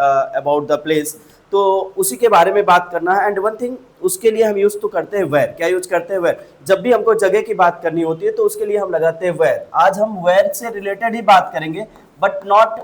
About the place, तो उसी के बारे में बात करना है। एंड वन थिंग, उसके लिए हम यूज तो करते हैं वेयर। क्या यूज करते हैं? वेयर। जब भी हमको जगह की बात करनी होती है तो उसके लिए हम लगाते हैं वेयर। आज हम वेयर से रिलेटेड ही बात करेंगे, बट नॉट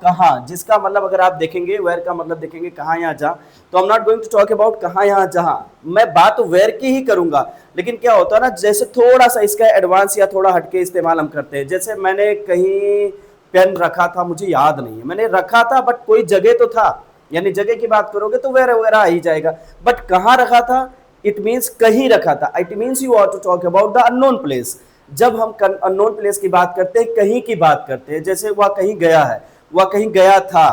कहाँ, जिसका मतलब अगर आप देखेंगे वेयर का मतलब देखेंगे कहाँ यहाँ जहाँ, तो I am not going to talk about कहाँ यहाँ जहाँ, मैं बात वेयर की ही करूंगा। लेकिन क्या होता है ना, जैसे थोड़ा सा इसका एडवांस या थोड़ा हटके इस्तेमाल हम करते हैं। जैसे मैंने कहीं पेन रखा था, मुझे याद नहीं है, मैंने रखा था बट कोई जगह तो था, यानी जगह की बात करोगे तो वेयर वगैरह आ ही जाएगा। बट कहाँ रखा था, इट मीन्स कहीं रखा था। It means you are to talk about the unknown place. जब हम अननोन प्लेस की बात करते हैं, कहीं की बात करते हैं, जैसे वह कहीं गया है, वह कहीं गया था,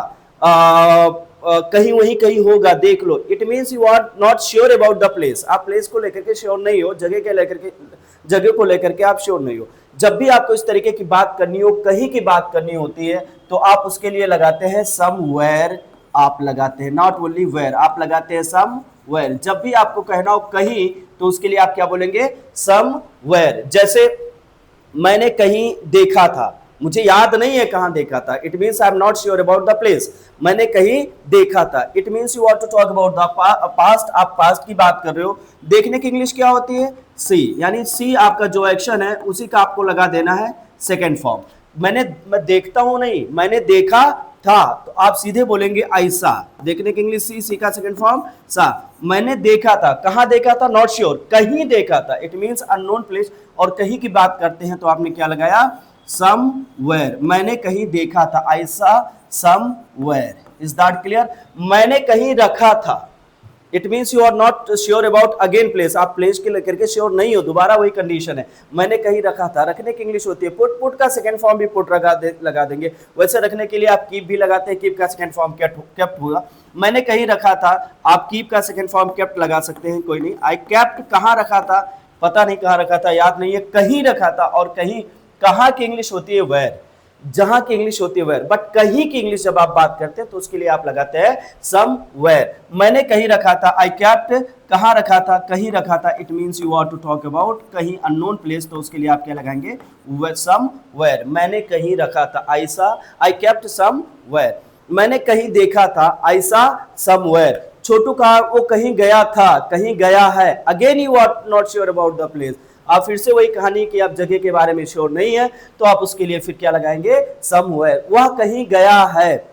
कहीं वहीं कहीं होगा, देख लो। It means you are not sure about the place. आप प्लेस को लेकर के श्योर नहीं हो, जगह को लेकर के आप श्योर नहीं हो। जब भी आपको इस तरीके की बात करनी हो, कहीं की बात करनी होती है, तो आप उसके लिए लगाते हैं समवेयर। आप लगाते हैं नॉट ओनली वेयर, आप लगाते हैं समवेयर। जब भी आपको कहना हो कहीं, तो उसके लिए आप क्या बोलेंगे? समवेयर। जैसे मैंने कहीं देखा था, मुझे याद नहीं है कहां देखा था, it means I am not sure about the place. मैंने कहीं देखा था, it means you are to talk about the past. आप पास्ट की बात कर रहे हो। देखने की इंग्लिश क्या होती है? सी, यानी सी आपका जो एक्शन है उसी का आपको लगा देना है सेकेंड फॉर्म। मैं देखता हूं नहीं, मैंने देखा था, तो आप सीधे बोलेंगे आई सा। देखने की इंग्लिश सी, सी का सेकंड फॉर्म सा। मैंने देखा था, कहां देखा था? नॉट श्योर, कहीं देखा था, इट मींस अननोन प्लेस। और कहीं की बात करते हैं तो आपने क्या लगाया? समवेयर। मैंने कहीं देखा था, आई सा समवेयर। Is that clear? मैंने कहीं रखा था, it means you are not sure about again place. आप प्लेस के लेकर के श्योर नहीं हो, दोबारा वही कंडीशन है। मैंने कहीं रखा था, रखने की इंग्लिश होती है पुट। पुट का सेकंड फॉर्म भी पुट लगा देंगे। वैसे रखने के लिए आप कीप भी लगाते हैं, कीप का सेकंड फॉर्म केप्ट होगा। मैंने कहीं रखा था, आप कीप का सेकंड फॉर्म केप्ट लगा सकते हैं, कोई नहीं। आई केप्ट, कहाँ रखा था, पता नहीं कहाँ रखा था, याद नहीं है, कहीं रखा था। और कहीं, कहाँ की इंग्लिश होती है? वेयर। जहां की इंग्लिश होती है वेयर, बट कहीं की इंग्लिश जब आप बात करते हैं तो उसके लिए आप लगाते हैं समवेयर। मैंने कहीं रखा था, आई केप्ट, कहां रखा था, कहीं रखा था, it means you are to talk about कहीं अननोन प्लेस, तो उसके लिए आप क्या लगाएंगे? समवेयर। मैंने कहीं रखा था, आई सा, आई केप्ट समवेयर। मैंने कहीं देखा था, आई सा समवेयर। छोटू कहा, वो कहीं गया था, कहीं गया है। Again you are not sure about the place. आप फिर से वही कहानी कि आप जगह के बारे में श्योर नहीं है, तो आप उसके लिए फिर क्या लगाएंगे? समवेयर। वह कहीं गया है,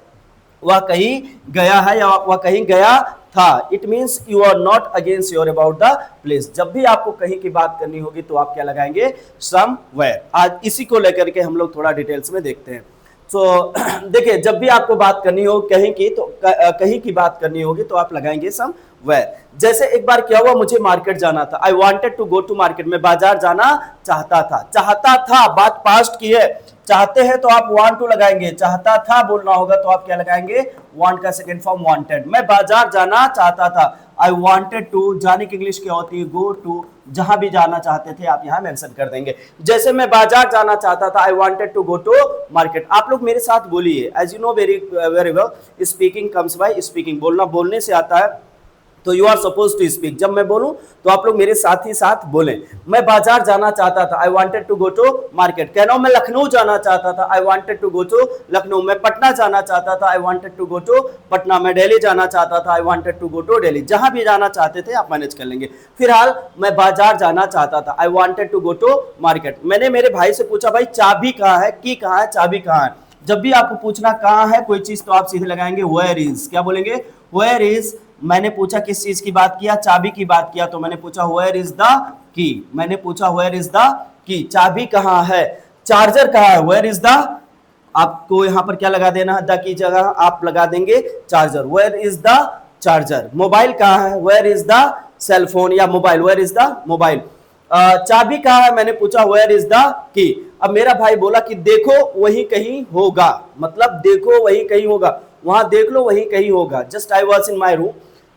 वह कहीं गया है, या वह कहीं गया था। It means you are not again sure about the place. जब भी आपको कहीं की बात करनी होगी तो आप क्या लगाएंगे? समवेयर। आज इसी को लेकर के हम लोग थोड़ा डिटेल्स में देखते हैं। तो देखिए, जब भी आपको बात करनी हो कहीं की, तो कहीं की बात करनी होगी तो आप लगाएंगे समवेयर। जैसे एक बार क्या हुआ, मुझे मार्केट जाना था, I wanted to go to market. मैं बाजार जाना चाहता था। चाहता था, बात पास्ट की है। चाहते हैं तो आप वांट टू लगाएंगे, चाहता था बोलना होगा तो आप क्या लगाएंगे? वांट का सेकंड फॉर्म वांटेड। मैं बाजार जाना चाहता था, आई वांटेड टू। जाने की इंग्लिश क्या होती है? Go to. जहां भी जाना चाहते थे आप यहां मेंशन कर देंगे। जैसे मैं बाजार जाना चाहता था, I wanted to go to market. आप लोग मेरे साथ बोलिए, as you know very very well, speaking comes by speaking. बोलना बोलने से आता है, तो you are suppose to speak. जब मैं बोलूं तो आप लोग मेरे साथ ही साथ बोलें। मैं बाजार जाना चाहता था, I wanted to go to market. कह रहा हूं मैं लखनऊ जाना चाहता था, I wanted to go to Lucknow. मैं पटना जाना चाहता था, I wanted to go to Patna. मैं दिल्ली जाना चाहता था, I wanted to go to Delhi. जहां भी जाना चाहते थे आप मैनेज कर लेंगे। फिलहाल मैं बाजार जाना चाहता था, I wanted to go to market. मैंने मेरे भाई से पूछा, भाई चाबी कहाँ है, की कहाँ है, चाबी कहाँ है। जब भी आपको पूछना कहाँ है कोई चीज, तो आप सीधे लगाएंगे वेयर इज। क्या बोलेंगे? Where is. मैंने पूछा किस चीज की बात किया? चाबी की बात किया, तो मैंने पूछा वेयर इज द की। मैंने पूछा वेयर इज द की। चाबी कहाँ है? चार्जर कहाँ है? Where is the. आपको यहां पर क्या लगा देना है? द की जगह आप लगा देंगे charger. Where is the charger. Mobile कहाँ है? वेयर इज द सेलफोन या mobile. Where is the mobile. चाबी कहाँ है? मैंने पूछा वेयर इज द की। अब मेरा भाई बोला कि देखो वही कहीं होगा, मतलब देखो वही कहीं होगा, वहां देख लो वही कहीं होगा। Just I was in my room,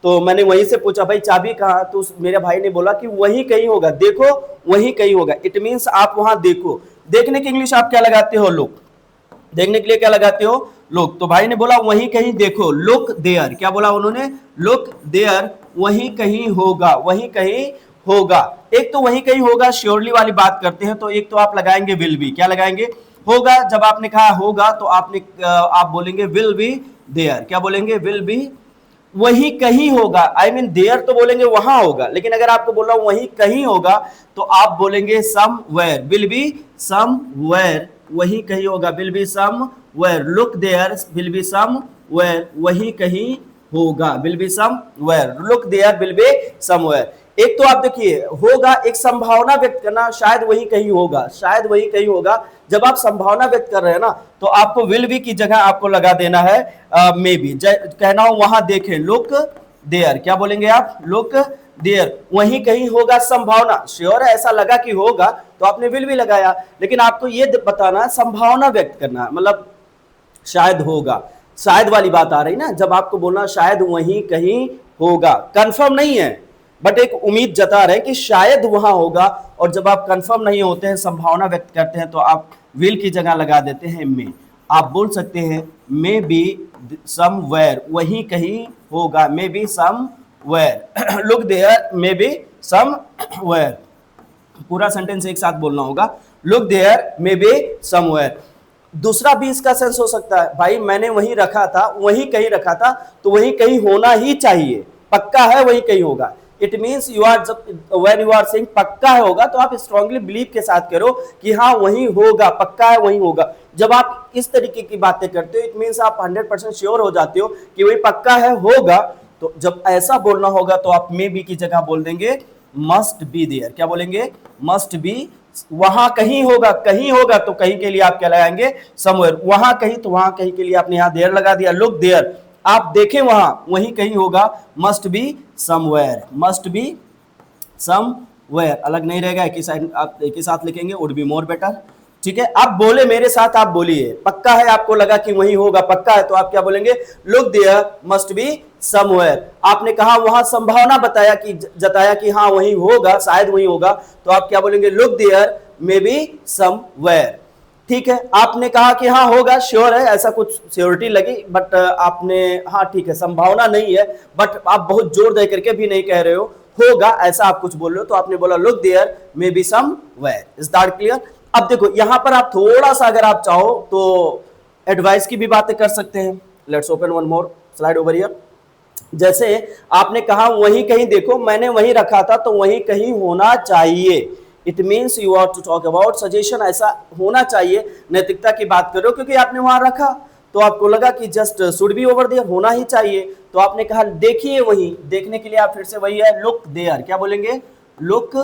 तो मैंने वहीं से पूछा भाई चाबी कहाँ, तो मेरे भाई ने बोला कि वहीं कहीं होगा, देखो वहीं कहीं होगा। इट मीन्स आप वहां देखो। देखने की इंग्लिश आप क्या लगाते हो? लुक। देखने के लिए क्या लगाते हो? लुक। तो भाई ने बोला वहीं कहीं देखो, लुक देयर। क्या बोला उन्होंने? Look there. वहीं कहीं होगा, वहीं कहीं होगा। एक तो वहीं कहीं होगा श्योरली वाली बात करते हैं, तो एक तो आप लगाएंगे विल बी। क्या लगाएंगे? होगा, जब आपने कहा होगा तो आप बोलेंगे विल बी देयर। क्या बोलेंगे? विल बी, वही कहीं होगा। आई मीन देयर तो बोलेंगे वहां होगा, लेकिन अगर आपको बोल रहा हूं वही कहीं होगा तो आप बोलेंगे समवेयर। विल बी समवेयर, वही कहीं होगा। Will be somewhere, look there, will be somewhere, वही कहीं होगा। Will be somewhere, look there, will be somewhere. एक तो आप देखिए होगा, एक संभावना व्यक्त करना, शायद वही कहीं होगा, शायद वही कहीं होगा। जब आप संभावना व्यक्त कर रहे हैं ना तो आपको विल बी की जगह आपको लगा देना है मे बी। कहना हो वहां देखें, लुक देयर। क्या बोलेंगे आप? लुक देयर, वही कहीं होगा। संभावना, श्योर है ऐसा लगा कि होगा तो आपने विल बी लगाया, लेकिन आपको ये बताना, संभावना व्यक्त करना, मतलब शायद होगा, शायद वाली बात आ रही ना। जब आपको बोलना शायद वहीं कहीं होगा, कंफर्म नहीं है बट एक उम्मीद जता रहे कि शायद वहां होगा। और जब आप कंफर्म नहीं होते हैं, संभावना व्यक्त करते हैं, तो आप विल की जगह लगा देते हैं मे। आप बोल सकते हैं मे बी समवेयर, वहीं कहीं होगा। May be somewhere, look there, may be somewhere. पूरा सेंटेंस एक साथ बोलना होगा, look there, may be somewhere. दूसरा भी इसका सेंस हो सकता है, भाई मैंने वहीं रखा था, वहीं कहीं रखा था, तो वहीं कहीं होना ही चाहिए, पक्का है वहीं कहीं होगा। It means you are, when you are saying पक्का है होगा, तो आप स्ट्रांगली बिलीव के साथ करो कि हाँ वहीं होगा, पक्का है वहीं होगा। जब आप इस तरीके की बातें करते हो, इट मीन्स आप 100% श्योर हो जाते हो कि वही पक्का है, होगा। तो जब ऐसा बोलना होगा तो आप मे बी की जगह बोल देंगे मस्ट बी देयर। क्या बोलेंगे? मस्ट बी, वहां कहीं होगा, कहीं होगा तो कहीं के लिए आप क्या लगाएंगे? समवेयर। वहां कहीं, तो वहां कहीं के लिए आपने यहां देयर लगा दिया, लुक देयर, आप देखें वहां, वहीं कहीं होगा। Must be somewhere, must be somewhere, अलग नहीं रहेगा, एक ही साइड आप एक ही साथ लिखेंगे, वुड बी मोर बेटर। ठीक है, आप बोले मेरे साथ, आप बोलिए पक्का है, आपको लगा कि वहीं होगा, पक्का है, तो आप क्या बोलेंगे? Look there must be somewhere. आपने कहा वहां संभावना बताया कि जताया कि हाँ वहीं होगा, शायद वहीं होगा, तो आप क्या बोलेंगे? Look there may be somewhere. ठीक है, आपने कहा कि हाँ होगा, श्योर है, ऐसा कुछ श्योरिटी लगी, बट आपने हाँ ठीक है संभावना नहीं है, बट आप बहुत जोर दे करके भी नहीं कह रहे हो, होगा ऐसा आप कुछ बोल रहे हो, तो आपने बोला look there may be somewhere. Is that clear? अब देखो यहां पर आप थोड़ा सा अगर आप चाहो तो एडवाइस की भी बातें कर सकते हैं। Let's open one more slide over here. जैसे आपने कहा वहीं कहीं देखो, मैंने वहीं रखा था तो वहीं कहीं होना चाहिए। It means you are to talk about suggestion, ऐसा होना चाहिए, नैतिकता की बात करो, क्योंकि आपने वहां रखा तो आपको लगा कि just should be over there, होना ही चाहिए, तो आपने कहा देखिए वहीं। देखने के लिए आप फिर से वही है, लुक देयर। क्या बोलेंगे? लुक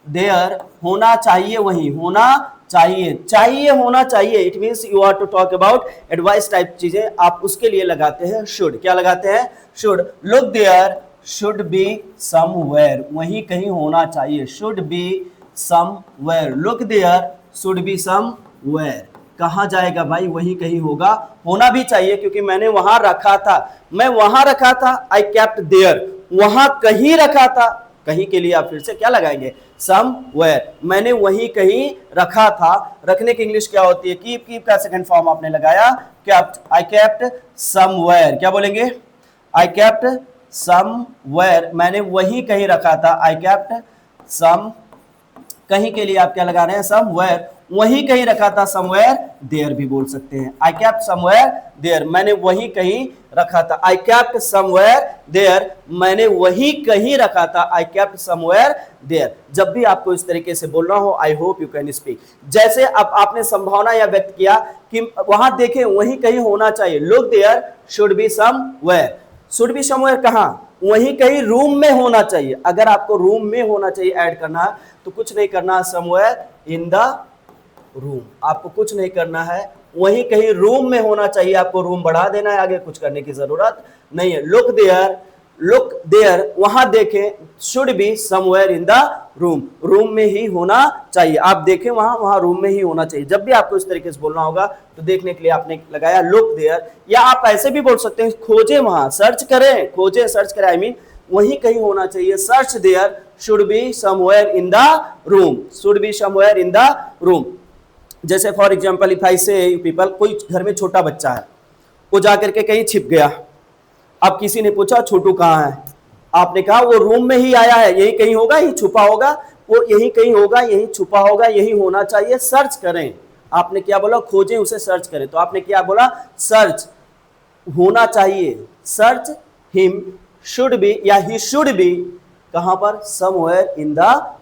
देयर, होना चाहिए वहीं, होना चाहिए, चाहिए होना चाहिए। It means you are to talk about advice type चीजें, आप उसके लिए लगाते हैं शुड। क्या लगाते हैं? Should. Look there should be somewhere, वहीं कहीं होना चाहिए, should be somewhere. Look there should be somewhere, कहा जाएगा भाई? वहीं कहीं होगा, होना भी चाहिए, क्योंकि मैंने वहां रखा था, मैं वहां रखा था, आई केप्ट देयर, वहां कहीं रखा था। कहीं के लिए आप फिर से क्या लगाएंगे? समवेयर, मैंने वहीं कहीं रखा था। रखने की इंग्लिश क्या होती है? कीप, कीप का सेकंड फॉर्म आपने लगाया, केप्ट, आई केप्ट समवेयर। क्या बोलेंगे? आई केप्ट समवेयर, मैंने वहीं कहीं रखा था, आई केप्ट सम, कहीं के लिए आप क्या लगा रहे हैं? समवेयर, वहीं कहीं रखा था, समवेयर देयर भी बोल सकते हैं। आई केप्ट समवेयर देयर, मैंने वहीं कहीं रखा था, आई केप्ट समवेयर देयर, मैंने वहीं कहीं रखा था, आई केप्ट समवेयर देयर। जब भी आपको इस तरीके से बोलना हो, I hope you can speak. जैसे अब आपने संभावना यह व्यक्त किया कि वहां देखें वहीं कहीं होना चाहिए, look there should be somewhere. Should be somewhere कहां? वहीं कहीं रूम में होना चाहिए। अगर आपको रूम में होना चाहिए ऐड करना है तो कुछ नहीं करना, समवेयर इन द रूम, आपको कुछ नहीं करना है, वहीं कहीं रूम में होना चाहिए, आपको रूम बढ़ा देना है, आगे कुछ करने की जरूरत नहीं है। लुक देयर, लुक देयर, वहां देखें, should be somewhere in the room, room में ही होना चाहिए। आप देखें वहां, वहां रूम में ही होना चाहिए। जब भी आपको इस तरीके से बोलना होगा तो देखने के लिए आपने लगाया लुक देयर, या आप ऐसे भी बोल सकते हैं खोजे वहां, सर्च करें, खोजे सर्च करें, आई मीन वहीं कहीं होना चाहिए, search there should be somewhere in the room, should be somewhere in the room. जैसे for example if I say people, कोई घर में छोटा बच्चा है, वो जाकर के कहीं छिप गया, अब किसी ने पूछा छोटू कहाँ है, आपने कहा वो रूम में ही आया है, यही कहीं होगा, यही छुपा होगा, वो यही कहीं होगा, यही छुपा होगा, यही होना चाहिए, सर्च करें, आपने क्या बोला, खोजें उसे सर्च करें, तो आपने क्या बोला, सर्च होना चाहिए, सर्च हिम शुड बी या ही शुड बी कहां पर, somewhere in the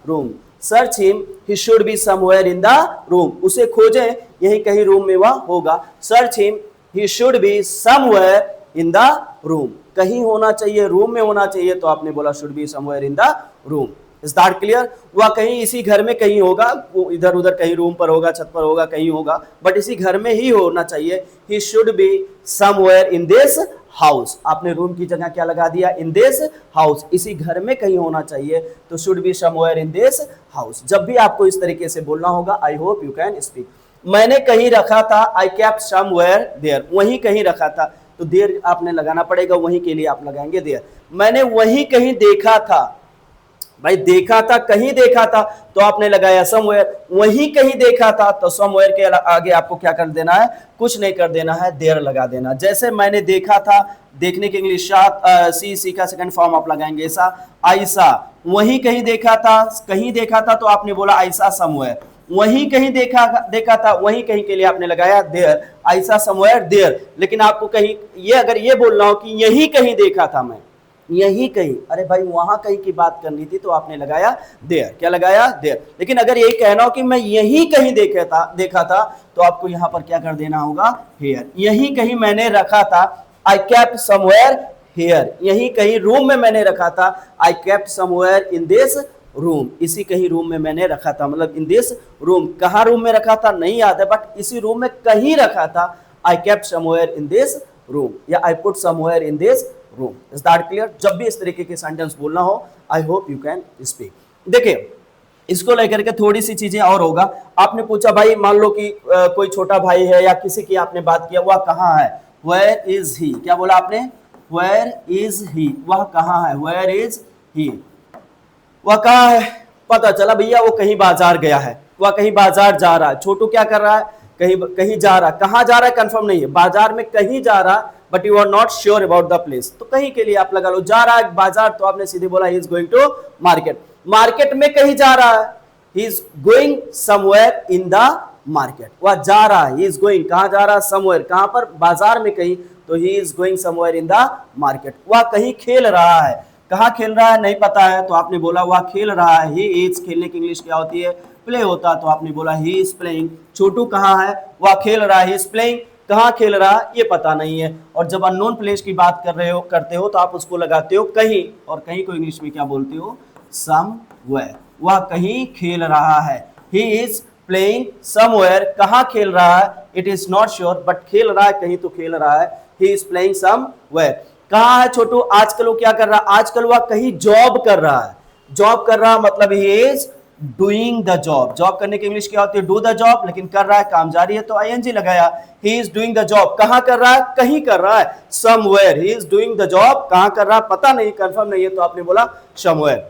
room, search him he should be somewhere in the room, उसे खोजें यही कहीं रूम में वह होगा, search him he should be somewhere in the room, कहीं होना चाहिए, रूम में होना चाहिए, तो आपने बोला should be somewhere in the room. Is that clear? वह कहीं इसी घर में कहीं होगा, वो इधर उधर कहीं रूम पर होगा, छत पर होगा, कहीं होगा, बट इसी घर में ही होना चाहिए, he should be somewhere in this house, आपने रूम की जगह क्या लगा दिया, इन दिस हाउस, इसी घर में कहीं होना चाहिए, तो should be somewhere in this house. जब भी आपको इस तरीके से बोलना होगा, I hope you can speak. मैंने कहीं रखा था, आई केप्ट समवेयर देयर, वहीं कहीं रखा था, तो देयर आपने लगाना पड़ेगा, वहीं के लिए आप लगाएंगे देयर। मैंने वहीं कहीं देखा था, भाई देखा था, कहीं देखा था, तो आपने लगाया समवेयर, वहीं कहीं देखा था, तो समवेयर के आगे आपको क्या कर देना है, कुछ नहीं कर देना है, देयर लगा देना। जैसे मैंने देखा था, देखने के इंग्लिश सी का सेकंड फॉर्म आप लगाएंगे ऐसा, आयसा, वहीं कहीं देखा था, कहीं देखा था, तो आपने बोला आयसा समवेयर, वहीं कहीं देखा था, वहीं कहीं के लिए आपने लगाया देयर, आयसा समवेयर देयर। लेकिन आपको कहीं ये अगर ये बोलना हो कि यहीं कहीं देखा था मैं, यही कहीं, अरे भाई वहां कहीं की बात करनी थी, तो आपने लगाया देयर, क्या लगाया, देयर। लेकिन अगर यही कहना हो कि मैं यही कहीं देखा था, तो आपको यहां पर क्या कर देना होगा, हियर, यही कहीं मैंने रखा था, आई केप्ट समवेयर हियर, यही कहीं रूम में मैंने रखा था, I kept somewhere in this room, इसी कहीं रूम में मैंने रखा था, मतलब इन दिस रूम, कहाँ रूम में रखा था नहीं याद है, बट इसी रूम में कहीं रखा था, I kept somewhere in this room, या I put somewhere in this room. Is that clear? जब भी इस तरीके के सेंटेंस बोलना हो, I hope you can speak. देखिए इसको लेकर के थोड़ी सी चीजें और होगा। आपने पूछा भाई मान लो कि कोई छोटा भाई है या किसी की आपने बात किया, वह कहाँ है, वेयर इज ही, क्या बोला आपने, वेयर इज ही, वह कहाँ है, वेयर इज ही, वह कहाँ है, पता चला भैया वो कहीं बाजार गया है, वह कहीं बाजार जा रहा है। छोटू क्या कर रहा है, कहीं कहीं जा रहा है, कहाँ जा रहा है कंफर्म नहीं है, बाजार में कहीं जा रहा, but you are not sure about the place, तो कहीं के लिए आप लगा लो, जा रहा है बाजार, तो आपने सीधे बोला he is going to market, market में कहीं जा रहा है, he is going somewhere in the market, वह जा रहा है, ही इज गोइंग, कहाँ जा रहा है, समवेयर, कहाँ पर, बाजार में कहीं, तो ही is going somewhere in the market. वह कहीं खेल रहा है, कहाँ खेल रहा है नहीं पता है, तो आपने बोला वह खेल रहा है, ही इज, खेलने की इंग्लिश क्या होती है, प्ले होता, तो आपने बोला ही इज प्लेइंग। छोटू कहाँ है, वह खेल रहा है, ही इज प्लेइंग, कहाँ खेल रहा है ये पता नहीं है। और जब अननोन प्लेस की बात करते हो तो आप उसको लगाते हो कहीं, और कहीं को इंग्लिश में क्या बोलते हो, समवेयर, वह कहीं खेल रहा है, ही इज प्लेइंग समवेयर, कहाँ खेल रहा है, it is not sure, but खेल रहा है कहीं तो खेल रहा है, ही इज प्लेइंग समवेयर। कहाँ है छोटू, आजकल वो क्या कर रहा है, आजकल वह कहीं जॉब कर रहा है, जॉब कर रहा मतलब he is doing the job, job करने की इंग्लिश क्या होती है, डू द जॉब, लेकिन कर रहा है काम जारी है तो आईएनजी लगाया, he is doing the job, कहां कर रहा है, कहीं कर रहा है, somewhere, he is doing the job, कहां कर रहा है पता नहीं, कंफर्म नहीं है, तो आपने बोला समवेयर।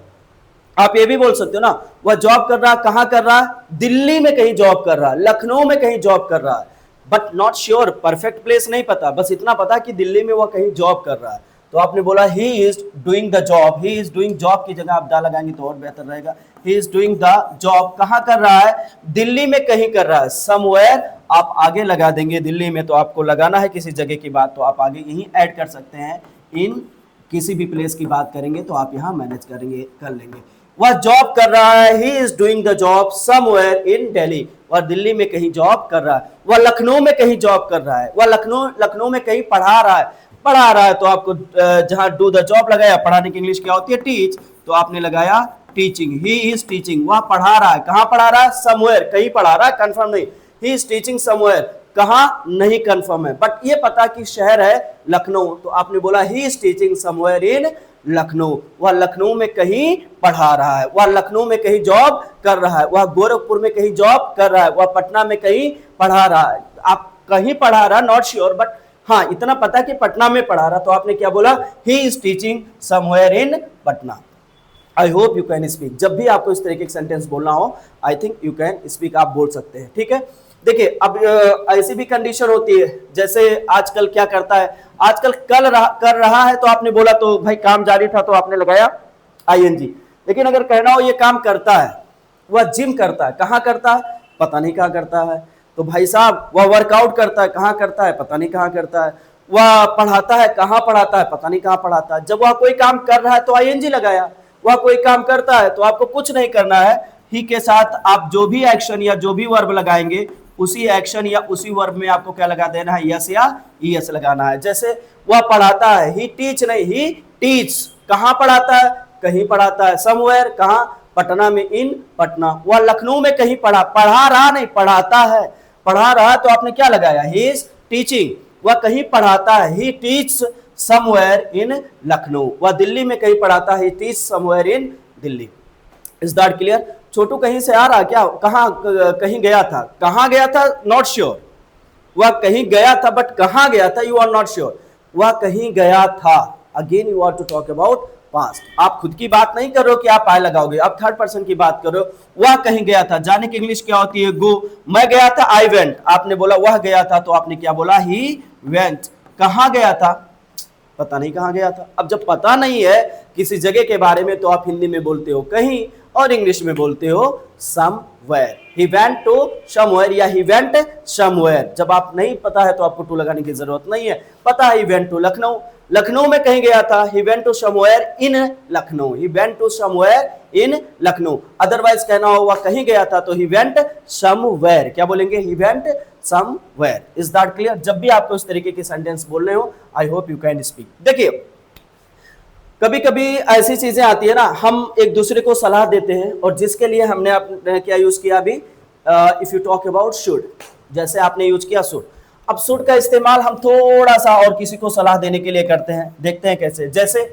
आप ये भी बोल सकते हो ना, वह जॉब कर रहा है, कहां कर रहा है, दिल्ली में कहीं जॉब कर रहा है, लखनऊ में कहीं जॉब कर रहा है, but not sure, perfect place नहीं पता, बस इतना पता कि दिल्ली में वह कहीं जॉब कर रहा है, तो आपने बोला he is doing the job, he is doing job की जगह आप दा लगाएंगे तो और बेहतर रहेगा, he is doing the job, कहां कर रहा है, दिल्ली में कहीं कर रहा है, समवेयर आप आगे लगा देंगे, दिल्ली में तो आपको लगाना है किसी जगह की बात, तो आप आगे यही ऐड कर सकते हैं, इन किसी भी प्लेस की बात करेंगे तो आप यहां मैनेज करेंगे, कर लेंगे। वह जॉब कर रहा है, he is doing the job somewhere in Delhi, वह दिल्ली में कहीं जॉब कर रहा है, वह लखनऊ में कहीं जॉब कर रहा है, वह लखनऊ में कहीं पढ़ा रहा है, तो आपको जहां डू द जॉब लगाया, पढ़ाने की इंग्लिश क्या होती है, टीच, तो आपने लगाया टीचिंग, ही इज टीचिंग, वह पढ़ा रहा है, कहां पढ़ा रहा है, समवेयर, कहीं पढ़ा रहा है कंफर्म नहीं, ही इज टीचिंग समवेयर, कहां नहीं कंफर्म है, बट ये पता कि शहर है लखनऊ, तो आपने बोला he is teaching somewhere in Lucknow, वह लखनऊ में कहीं पढ़ा रहा है, वह लखनऊ में कहीं जॉब कर रहा है, वह गोरखपुर में कहीं जॉब कर रहा है, वह पटना में कहीं पढ़ा रहा है, आप कहीं पढ़ा रहा नॉट श्योर, बट हाँ इतना पता कि पटना में पढ़ा रहा, तो आपने क्या बोला, he is teaching somewhere in Patna. I hope you can speak. जब भी आपको इस तरीके का सेंटेंस बोलना हो, I think you can speak, आप बोल सकते हैं, ठीक है। देखिए अब ऐसी भी कंडीशन होती है, जैसे आजकल क्या करता है, आजकल कर रहा है, तो आपने बोला तो भाई काम जारी था, तो आपने लगाया आईएनजी। लेकिन अगर कहना हो ये काम करता है, वह जिम करता है, कहाँ करता है पता नहीं कहाँ करता है, तो भाई साहब वह वर्कआउट करता है, कहाँ करता है, पता नहीं कहाँ करता है। वह पढ़ाता है, कहाँ पढ़ाता है, पता नहीं कहाँ पढ़ाता है। जब वह कोई काम कर रहा है तो आईएनजी लगाया, वह कोई काम करता है तो आपको कुछ नहीं करना है, ही के साथ आप जो भी एक्शन या जो भी वर्ब लगाएंगे उसी एक्शन या उसी वर्ब में आपको क्या लगा देना है, यस या ईएस लगाना है। जैसे वह पढ़ाता है, ही टीच नहीं, ही टीच। कहाँ पढ़ाता है, कहीं पढ़ाता है, समवेयर, कहाँ, पटना में, इन पटना। वह लखनऊ में कहीं पढ़ा रहा नहीं, पढ़ाता है। पढ़ा रहा तो आपने क्या लगाया, ही इज टीचिंग। वह कहीं पढ़ाता है, he teach somewhere in Lucknow. वह दिल्ली में कहीं पढ़ाता है, he teach somewhere in Delhi. Is that clear? Chhotu कहीं से आ रहा क्या, कहाँ, कहीं गया था, कहाँ गया था, नॉट श्योर। वह कहीं गया था, बट कहाँ गया था, यू आर नॉट श्योर। वह कहीं गया था, again you are to talk about past. आप खुद की बात नहीं कर रहे हो कि आप आई लगाओगे, आप थर्ड पर्सन की बात कर रहे हो। वह कहीं गया था, जाने की इंग्लिश क्या होती है, गो। मैं गया था, आई वेंट। आपने बोला वह गया था तो आपने क्या बोला, ही वेंट। कहाँ गया था, पता नहीं कहाँ गया था। अब जब पता नहीं है किसी जगह के बारे में तो आप हिंदी में बोलते हो कहीं और इंग्लिश में बोलते हो somewhere. He went to somewhere या ही वेंट समवेयर। जब आप नहीं पता है तो आपको टू लगाने की जरूरत नहीं है, पता है he went to Lucknow. Lucknow में कहीं गया था, he went to somewhere in Lucknow. He went to somewhere in Lucknow. Otherwise कहना होगा कहीं गया था तो ही वेंट समवेयर। क्या बोलेंगे, he went somewhere. Is that clear? जब भी आपको इस तरीके के सेंटेंस बोलने हो, I hope you can speak. देखिए कभी कभी ऐसी चीजें आती है ना, हम एक दूसरे को सलाह देते हैं और जिसके लिए हमने अपने क्या यूज किया अभी, if you talk about should, जैसे आपने यूज किया शुड। अब शुड का इस्तेमाल हम थोड़ा सा और किसी को सलाह देने के लिए करते हैं, देखते हैं कैसे। जैसे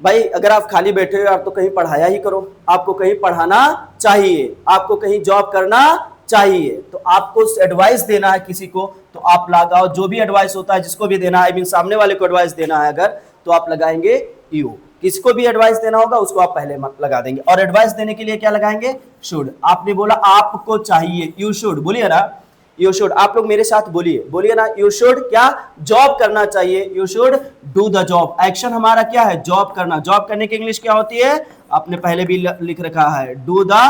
भाई अगर आप खाली बैठे हो आप तो कहीं पढ़ाया ही करो, आपको कहीं पढ़ाना चाहिए, आपको कहीं जॉब करना चाहिए, तो आपको एडवाइस देना है किसी को तो आप लगाओ, जो भी एडवाइस होता है जिसको भी देना है, आई मीन सामने वाले को एडवाइस देना है अगर, तो आप लगाएंगे यू। किसको भी एडवाइस देना होगा उसको आप पहले लगा देंगे। और एडवाइस देने के लिए क्या लगाएंगे, शुड। आपने बोला आपको चाहिए, यू शुड, बोलिए ना यू शुड। आप लोग मेरे साथ बोलिए, बोलिए ना, यू शुड क्या, जॉब करना चाहिए, you should do the job. Action हमारा क्या है, जॉब करना। जॉब करने की इंग्लिश क्या होती है, आपने पहले भी लिख रखा है, डू द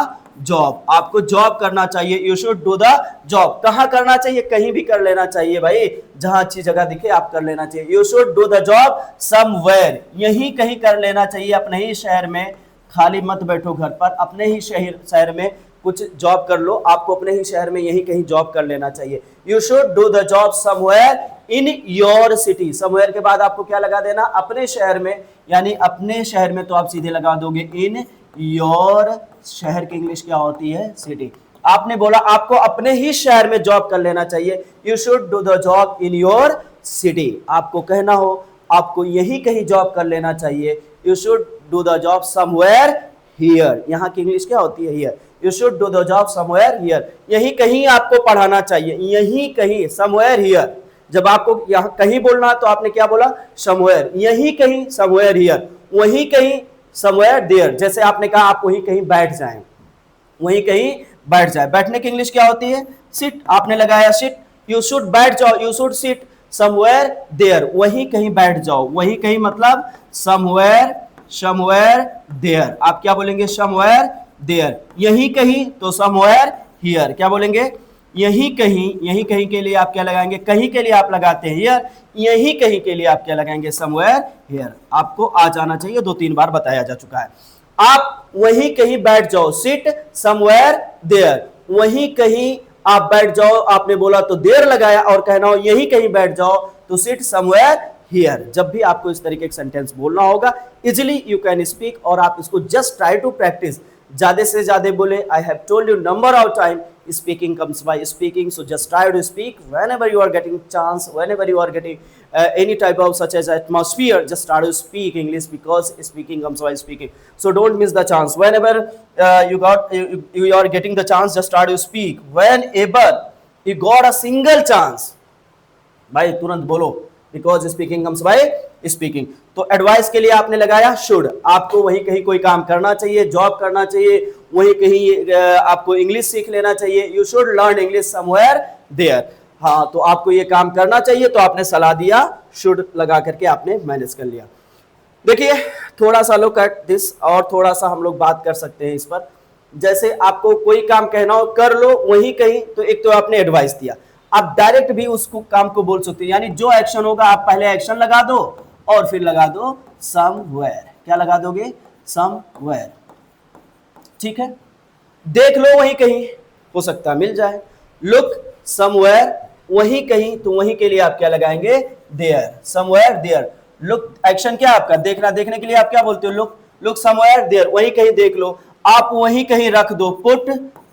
जॉब। आपको जॉब करना चाहिए, you should do the job. कहाँ करना चाहिए, कहीं भी कर लेना चाहिए भाई, जहां अच्छी जगह दिखे आप कर लेना चाहिए। You should do the job somewhere, यहीं कहीं कर लेना चाहिए, अपने ही शहर में। खाली मत बैठो घर पर, अपने ही शहर में कुछ जॉब कर लो, आपको अपने ही शहर में यहीं कहीं जॉब कर लेना चाहिए। You should do the job somewhere in your city. Somewhere के बाद आपको क्या लगा देना, अपने शहर में, यानी अपने शहर में तो आप सीधे लगा दोगे इन योर। शहर की इंग्लिश क्या होती है, सिटी। आपने बोला आपको अपने ही शहर में जॉब कर लेना चाहिए, you should do the job in your city. आपको कहना हो आपको यही कहीं जॉब कर लेना चाहिए, you should do the job somewhere here. यहाँ की इंग्लिश क्या होती है, here. You should do the job somewhere here, यही कहीं आपको पढ़ाना चाहिए, यही कहीं, समवेयर हियर। जब आपको यहाँ कहीं बोलना तो आपने क्या बोला, समवेयर, यही कहीं, समवेयर हियर, वही कहीं, समवेयर देयर। जैसे आपने कहा आप वहीं कहीं बैठ जाएं, वहीं कहीं बैठ जाए। बैठने की इंग्लिश क्या होती है, सिट। आपने लगाया सिट, यू शुड बैठ जाओ, you should sit somewhere there, वहीं कहीं बैठ जाओ। वहीं कहीं मतलब समवेयर, समवेयर देयर। आप क्या बोलेंगे, समवेयर देयर। यहीं कहीं तो समवेयर हियर। क्या बोलेंगे, यहीं कहीं। यहीं कहीं के लिए आप क्या लगाएंगे, कहीं के लिए आप लगाते हैं हियर, यहीं कहीं के लिए आप क्या लगाएंगे, समवेयर हियर। आपको आ जाना चाहिए, 2-3 बार बताया जा चुका है। आप वहीं कहीं बैठ जाओ, सिट समवेयर देयर, वहीं कहीं आप बैठ जाओ। आपने बोला तो देयर लगाया, और कहना हो यहीं कहीं बैठ जाओ तो सिट समवेयर हियर। जब भी आपको इस तरीके का सेंटेंस बोलना होगा, इजिली यू कैन स्पीक, और आप इसको जस्ट ट्राई टू प्रैक्टिस, ज्यादा से ज्यादा बोले। I have told you number of time speaking comes by speaking, so just try to speak whenever you are getting chance, whenever you are getting any type of such as atmosphere, just try to speak English, because speaking comes by speaking. So don't miss the chance. Whenever you are getting the chance, just try to speak. Whenever you got a single chance, भाई तुरंत बोलो, because speaking comes by speaking. तो advice के लिए आपने लगाया should. आपको वहीं कहीं कोई काम करना चाहिए, जॉब करना चाहिए, वहीं कहीं आपको इंग्लिश सीख लेना चाहिए, you should learn English somewhere there. हाँ, तो आपको ये काम करना चाहिए, तो आपने सलाह दिया, शुड लगा करके आपने मैनेज कर लिया। देखिए थोड़ा सा लोग कट दिस, और थोड़ा सा हम लोग बात कर सकते हैं इस पर। जैसे आपको कोई काम कहना हो कर लो वहीं कहीं, तो एक तो आपने एडवाइस दिया, आप डायरेक्ट भी उसको काम को बोल सकते हो, यानी जो एक्शन होगा आप पहले एक्शन लगा दो और फिर लगा दो समवेयर। क्या लगा दोगे? समवेयर। ठीक है, देख लो वहीं कहीं, हो सकता है मिल जाए। लुक समवेयर, वहीं कहीं, तो वहीं के लिए आप क्या लगाएंगे? There. Somewhere there. Look action क्या आपका? देखना, देखने के लिए आप क्या बोलते हो? लुक। लुक समवेयर देयर, वहीं कहीं देख लो। आप वहीं कहीं रख दो, पुट,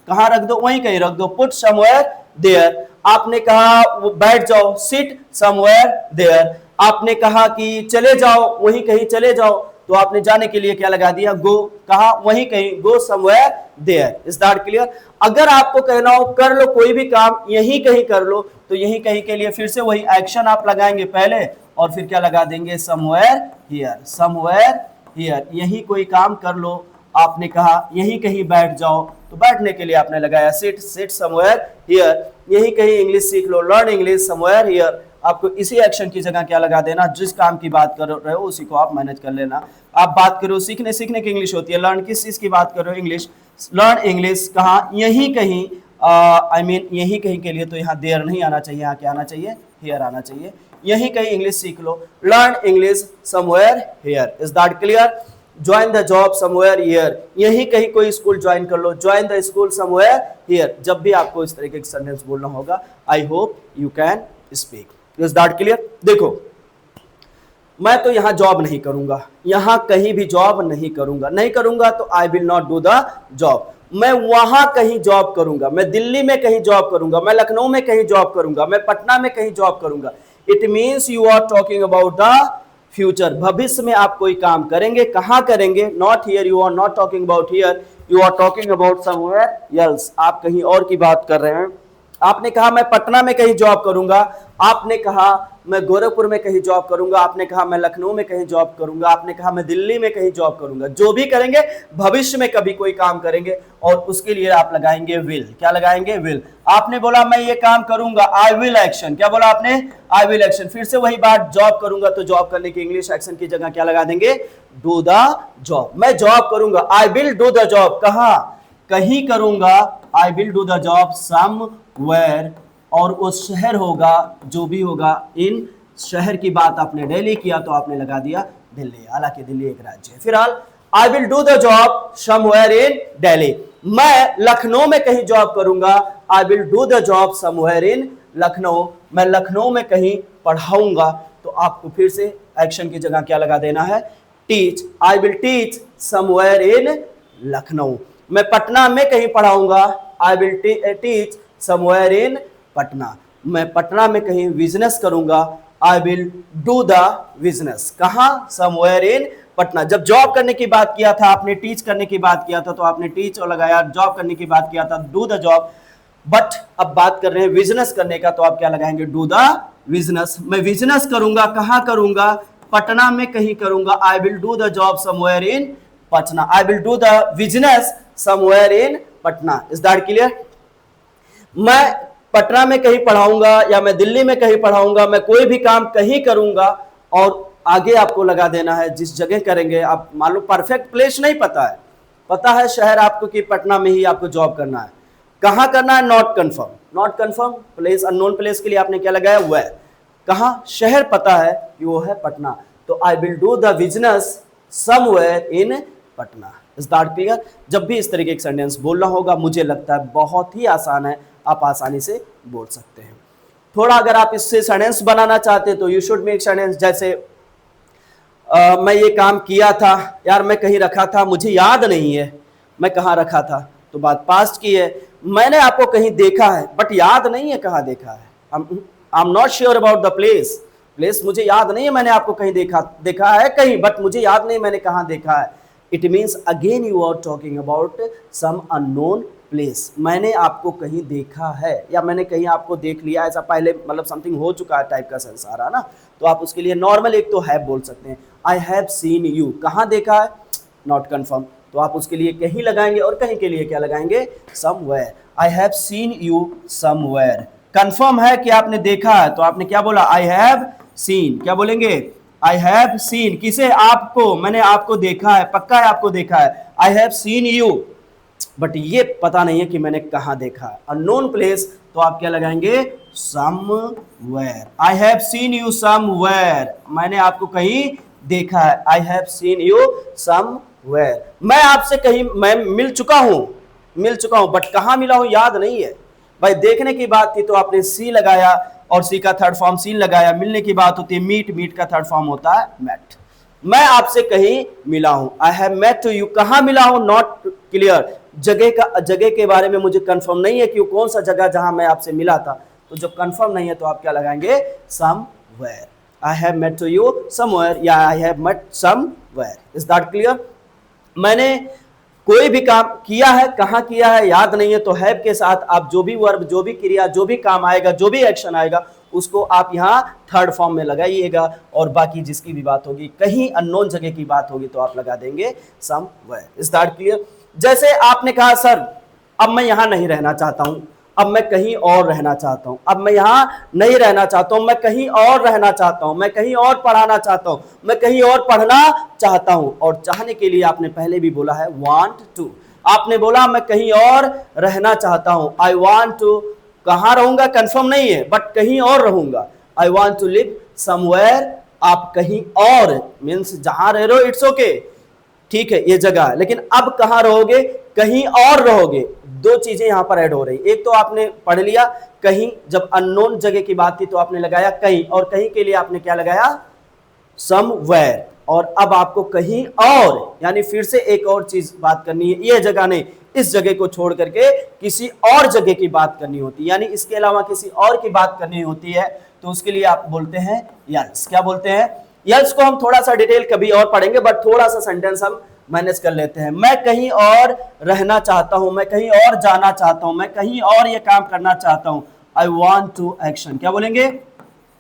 कहां रख दो? वहीं कहीं रख दो, पुट समवेयर देयर। आपने कहा बैठ जाओ, सिट समवेयर देयर। आपने कहा कि चले जाओ, वहीं कहीं चले जाओ, तो आपने जाने के लिए क्या लगा दिया? गो। कहा? वहीं कहीं, go somewhere there. Is that clear? अगर आपको कहना हो कर लो कोई भी काम यहीं कहीं कर लो, तो यहीं कहीं के लिए फिर से वही एक्शन आप लगाएंगे पहले और फिर क्या लगा देंगे? Somewhere here. समवेयर हियर, यहीं कोई काम कर लो। आपने कहा यहीं कहीं बैठ जाओ, तो बैठने के लिए आपने लगाया सिट। Sit somewhere here. यहीं कहीं इंग्लिश सीख लो, लर्न इंग्लिश समवेयर हियर। आपको इसी एक्शन की जगह क्या लगा देना? जिस काम की बात कर रहे हो उसी को आप मैनेज कर लेना। आप बात करो सीखने, सीखने की इंग्लिश होती है, लर्न किस चीज की बात कर रहे हो? इंग्लिश। लर्न इंग्लिश, कहाँ? यहीं कहीं, आई मीन यहीं कहीं के लिए तो यहाँ देयर नहीं आना चाहिए, यहाँ क्या आना चाहिए? हियर आना चाहिए। यहीं कहीं इंग्लिश सीख लो, learn English somewhere here. Is that clear? Join the job somewhere here, यहीं कहीं कोई स्कूल ज्वाइन कर लो, join the school somewhere here. जब भी आपको इस तरीके के सेंटेंस बोलना होगा, I hope you can speak. Is that clear? देखो, मैं तो यहां जॉब नहीं करूंगा, यहां कहीं भी जॉब नहीं करूंगा, नहीं करूंगा तो I will not do the job. मैं वहां कहीं जॉब करूंगा, मैं दिल्ली में कहीं जॉब करूंगा, मैं लखनऊ में कहीं जॉब करूंगा, मैं पटना में कहीं जॉब करूंगा। It means you are talking about the future, भविष्य में आप कोई काम करेंगे। कहां करेंगे? Not here, you are not talking about here, you are talking about somewhere else. आप कहीं और की बात कर रहे हैं। आपने कहा मैं पटना में कहीं जॉब करूंगा, आपने कहा मैं गोरखपुर में कहीं जॉब करूंगा, आपने कहा मैं लखनऊ में कहीं जॉब करूंगा, आपने कहा मैं दिल्ली में कहीं जॉब करूंगा। जो भी करेंगे भविष्य में कभी कोई काम करेंगे और उसके लिए आप लगाएंगे विल। क्या लगाएंगे? विल। आपने बोला मैं ये काम करूंगा, आई विल एक्शन। क्या बोला आपने? I will action. फिर से वही बात, जॉब करूंगा तो जॉब करने की इंग्लिश एक्शन की जगह क्या लगा देंगे? Do the job. मैं जॉब करूंगा, I will do the job. कहां? कहीं करूंगा, I will do the job somewhere, और वो शहर होगा जो भी होगा। इन शहर की बात आपने दिल्ली किया तो आपने लगा दिया दिल्ली, हालांकि दिल्ली एक राज्य है। फिलहाल आई will do the job somewhere in Delhi. मैं लखनऊ में कहीं जॉब करूंगा, I will do the job somewhere in Lucknow. मैं लखनऊ में कहीं पढ़ाऊंगा, तो आपको फिर से एक्शन की जगह क्या लगा देना है? Teach. I will teach somewhere in Lucknow. मैं पटना में कहीं पढ़ाऊंगा, I will teach somewhere in Patna. मैं पटना में कहीं बिजनेस करूंगा, I will do the business. कहां? Somewhere in Patna. जब जॉब करने की बात किया था आपने, टीच करने की बात किया था तो आपने टीच और लगाया, जॉब करने की बात किया था डू द जॉब। बट अब बात कर रहे हैं बिजनेस करने का, तो आप क्या लगाएंगे? Do the business. मैं बिजनेस करूंगा, कहां करूंगा? पटना में कहीं करूंगा, I will do the job somewhere in Patna. I will do the business somewhere in Patna. Is that clear? मैं पटना में कहीं पढ़ाऊंगा या मैं दिल्ली में कहीं पढ़ाऊंगा, मैं कोई भी काम कहीं करूंगा, और आगे आपको लगा देना है जिस जगह करेंगे। आप मान लो परफेक्ट प्लेस नहीं पता है, पता है शहर आपको कि पटना में ही आपको जॉब करना है, कहां करना है? Not confirm. Not confirm place, unknown place के लिए आपने क्या लगाया? वेयर। कहां? शहर पता है कि वो है पटना, तो आई will do the business somewhere in Patna. Is that clear? जब भी इस तरीके का सेंटेंस बोलना होगा, मुझे लगता है बहुत ही आसान है, आप आसानी से बोल सकते हैं। थोड़ा अगर आप इससे सेंटेंस बनाना चाहते हैं तो यू शुड मेक सेंटेंस, जैसे मैं ये काम किया था, यार मैं कहीं रखा था, मुझे याद नहीं है मैं कहाँ रखा था, तो बात पास्ट की है। मैंने आपको कहीं देखा है बट याद नहीं है कहाँ देखा है। आई am not sure about the place. Place मुझे याद नहीं है, मैंने आपको कहीं देखा है कहीं, बट मुझे याद नहीं मैंने कहाँ देखा है। It means again you are talking about some unknown place. मैंने आपको कहीं देखा है या मैंने कहीं आपको देख लिया, ऐसा पहले मतलब समथिंग हो चुका है टाइप का सेंस आ रहा ना, तो आप उसके लिए नॉर्मल एक तो हैव बोल सकते हैं। आई हैव सीन यू, कहाँ देखा है? नॉट कन्फर्म, तो आप उसके लिए कहीं लगाएंगे और कहीं के लिए क्या लगाएंगे? Somewhere. I have seen you somewhere. Confirm है कि आपने देखा है, तो आपने क्या बोला? I have seen. क्या बोलेंगे? I have seen. किसे? आपको। मैंने आपको देखा है, पक्का है आपको देखा है। I have seen you but ये पता नहीं है कि मैंने कहाँ देखा है। अननोन प्लेस तो आप क्या लगाएंगे, somewhere. I have seen you somewhere, मैंने आपको कहीं देखा है। I have seen you somewhere, मैं आपसे कहीं मैं मिल चुका हूं, बट कहाँ मिला हूं याद नहीं है। भाई देखने की बात थी तो आपने सी लगाया और सी का थर्ड फॉर्म सीन लगाया। मिलने की बात होती है मीट, मीट का थर्ड फॉर्म होता है मेट। मैं आपसे कहीं मिला हूं, आई हैव मेट यू, कहां मिला हूं, नॉट क्लियर, जगह के बारे में मुझे कंफर्म नहीं है कि कौन सा जगह जहां मैं आपसे मिला था। तो जब कंफर्म नहीं है तो आप क्या लगाएंगे, somewhere. I have met you somewhere या I have met somewhere. Is that clear? मैंने कोई भी काम किया है, कहां किया है याद नहीं है, तो हैव के साथ आप जो भी वर्ब, जो भी क्रिया, जो भी काम आएगा, जो भी एक्शन आएगा, उसको आप यहां थर्ड फॉर्म में लगाइएगा। और बाकी जिसकी भी बात होगी, कहीं अननोन जगह की बात होगी तो आप लगा देंगे समवेयर। Is that clear? जैसे आपने कहा सर अब मैं यहां नहीं रहना चाहता हूं, अब मैं कहीं और रहना चाहता हूं, अब मैं यहां नहीं रहना चाहता हूं, मैं कहीं और रहना चाहता हूं, मैं कहीं और पढ़ाना चाहता हूं, मैं कहीं और पढ़ना चाहता हूं। और चाहने के लिए आपने पहले भी बोला है वांट टू, आपने बोला मैं कहीं और रहना चाहता हूं, आई वांट टू, कहां रहूंगा कंफर्म नहीं है बट कहीं और रहूंगा। I want to live somewhere, आप कहीं और मीन्स जहां रह रहे हो इट्स ओके, ठीक है ये जगह है, लेकिन अब कहां रहोगे, कहीं और रहोगे। दो चीजें यहां पर ऐड हो रही, एक तो आपने पढ़ लिया कहीं, जब अननोन जगह की बात थी तो आपने लगाया कहीं, और कहीं के लिए आपने क्या लगाया, समवेयर। और अब आपको कहीं और यानी फिर से एक और चीज बात करनी है, ये जगह नहीं, इस जगह को छोड़ करके किसी और जगह की बात करनी होती है, यानी इसके अलावा किसी और की बात करनी होती है, तो उसके लिए आप बोलते हैं यल्स। क्या बोलते हैं, यल्स को हम थोड़ा सा डिटेल कभी और पढ़ेंगे, बट थोड़ा सा सेंटेंस हम मैनेज कर लेते हैं। मैं कहीं और रहना चाहता हूं, मैं कहीं और जाना चाहता हूं, मैं कहीं और ये काम करना चाहता हूं। आई वॉन्ट टू एक्शन, क्या बोलेंगे,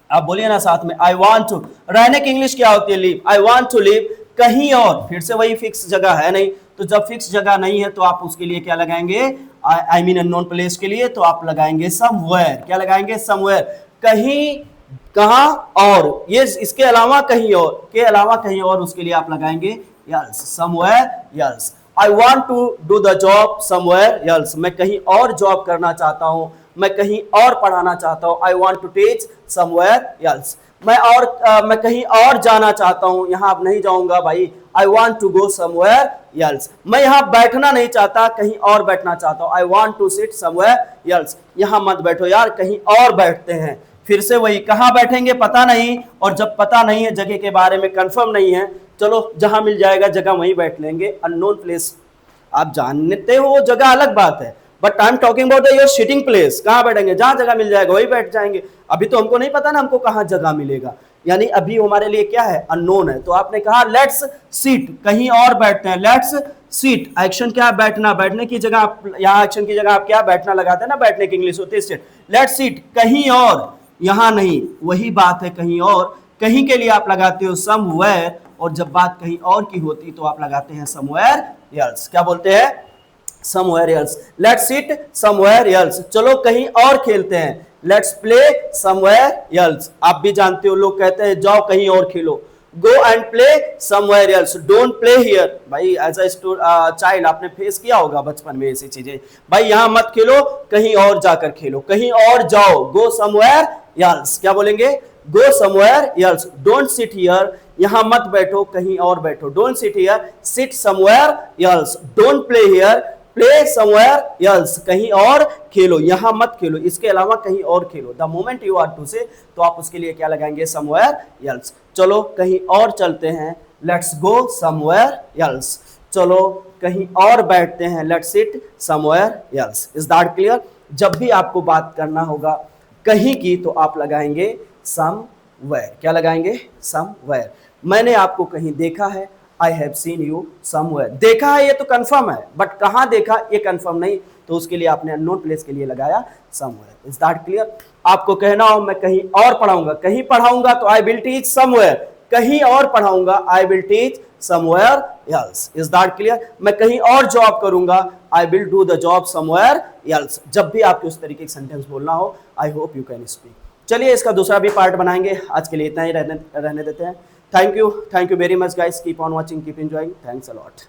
आप बोलिए ना साथ में, आई वॉन्ट टू। रहने की इंग्लिश क्या होती है, leave. I want to leave कहीं और, फिर से वही फिक्स जगह है नहीं, तो जब फिक्स जगह नहीं है तो आप उसके लिए क्या लगाएंगे, आई मीन अननोन प्लेस के लिए तो आप लगाएंगे समवेयर। क्या लगाएंगे, समवेयर, कहीं, कहां और, ये इसके अलावा कहीं और, के अलावा कहीं और, उसके लिए आप लगाएंगे else, somewhere else. I want to do the job somewhere else, मैं कहीं और जॉब करना चाहता हूं, मैं कहीं और पढ़ाना चाहता हूं। I want to teach somewhere else, मैं कहीं और जाना चाहता हूं, यहां अब नहीं जाऊंगा भाई। I want to go somewhere else, मैं यहां बैठना नहीं चाहता, कहीं और बैठना चाहता हूं। I want to sit somewhere else, यहां मत बैठो यार, कहीं और बैठते हैं। फिर से वही, कहां बैठेंगे पता नहीं, और जब पता नहीं है जगह के बारे में कंफर्म नहीं है, चलो जहां मिल जाएगा जगह वहीं बैठ लेंगे। अननोन प्लेस आप जानते हो वो जगह अलग बात है, but I am talking about your sitting place, कहां बैठेंगे, जहां जगह मिल जाएगा वही बैठ जाएंगे। अभी तो हमको नहीं पता ना हमको कहां जगह मिलेगा, यानी अभी हमारे लिए क्या है, अननोन है। तो आपने कहा लेट्स सीट, कहीं और बैठते हैं, लेट्स सीट, एक्शन क्या है, बैठना, बैठने की जगह आप यहाँ एक्शन की जगह आप क्या बैठना लगाते हैं ना, बैठने की इंग्लिश होती है सीट। लेट्स सीट कहीं और, यहां नहीं, वही बात है कहीं और। कहीं के लिए आप लगाते हो समवेयर, और जब बात कहीं और की होती तो आप लगाते हैं समवेयर एल्स। क्या बोलते हैं, somewhere else. Let's sit somewhere else, चलो कहीं और खेलते हैं। लेट्स प्ले समवेयर एल्स, आप भी जानते हो लोग कहते हैं जाओ कहीं और खेलो, go and play somewhere else, don't play here. भाई एज अ चाइल्ड आपने फेस किया होगा बचपन में ऐसी चीजें, भाई यहां मत खेलो, कहीं और जाकर खेलो, कहीं और जाओ, गो समवेयर एल्स। क्या बोलेंगे, go somewhere else. Don't sit here, यहां मत बैठो, कहीं और बैठो, don't sit here, sit somewhere else. Don't play here, play somewhere else, कहीं और खेलो, यहां मत खेलो, इसके अलावा कहीं और खेलो। The moment you are to say, तो आप उसके लिए क्या लगाएंगे, समवेयर एल्स। चलो कहीं और चलते हैं, लेट्स गो समवेयर एल्स। चलो कहीं और बैठते हैं, let's sit somewhere else. Is that clear? जब भी आपको बात करना होगा कहीं की तो आप लगाएंगे समवेयर। क्या लगाएंगे, समवेयर। मैंने आपको कहीं देखा है, I have seen you somewhere. देखा है ये तो कंफर्म है, बट कहां देखा ये कंफर्म नहीं, तो उसके लिए आपने अननोन प्लेस के लिए लगाया समवेयर। Is that clear? आपको कहना हो मैं कहीं और पढ़ाऊंगा, कहीं पढ़ाऊंगा तो आई विल टीच समवेयर, कहीं और पढ़ाऊंगा I will teach somewhere else. Is that clear? मैं कहीं और जॉब करूंगा, I will do the job somewhere else. जब भी आपको इस तरीके का सेंटेंस बोलना हो, I hope you can speak. चलिए इसका दूसरा भी पार्ट बनाएंगे, आज के लिए इतना ही रहने देते हैं। Thank you very much guys, keep on watching, keep enjoying, thanks a lot.